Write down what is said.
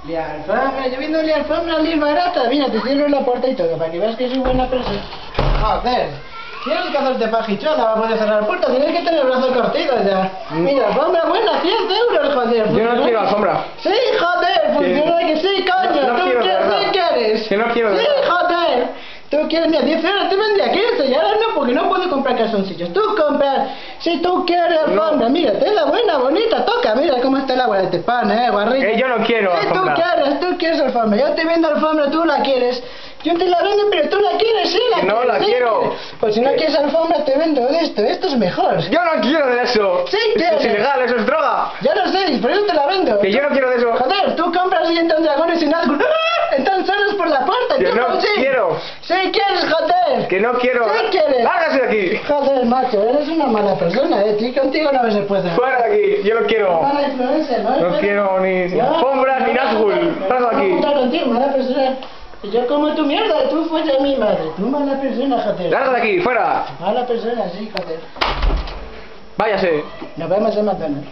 La alfombra, yo viendo la alfombra muy barata. Mira, te cierro la puerta y todo, para que veas que soy buena persona. Joder, tienes que hacerte pajichona para poder cerrar la puerta, tienes que tener el brazo cortito ya. Mira, alfombra buena, 100 euros, joder. Yo no quiero alfombra. Sí, joder, funciona que sí, coño. No ¿Tú quiero, qué de verdad. sí quieres? Que no quiero, de Sí, verdad. joder. Tú quieres, mira, 10 euros te vendría 15 y ahora no, porque no puedo comprar calzoncillos. Tú compras, si tú quieres alfombra, mira, tela buena, bonita, toca, mira cómo está el agua de este pan, guarrito. Yo no quiero Si alfombra. tú quieres alfombra, yo te vendo alfombra, tú la quieres. Yo te la vendo, pero tú la quieres, sí la No quieres. la sí quiero. quieres. Pues si no quieres alfombra, te vendo esto es mejor. Yo no quiero de eso. Sí Eso quieres. es ilegal, eso es droga. Ya lo sé, por eso te la vendo. Que yo no quiero de eso. Joder, tú compras y entran dragones sin Nazgûl. ¡Ah! Entran solos por la puerta. Que tú no sí. quiero. Sí quieres, joder. Que no quiero. Sí quieres. Lárgase de aquí. Joder, macho, eres una mala persona, Tú contigo no se puede. Fuera de aquí. Yo no quiero. Mala influencia, ¿no? No quiero ni alfombras ni Nazgûl. Fuera de No aquí. juntar contigo, mala persona. Yo como tu mierda, tú fuiste mi madre. Tú mala persona, joder. Larga de aquí, fuera. Mala persona, sí, joder. Váyase. Nos vemos en McDonald's.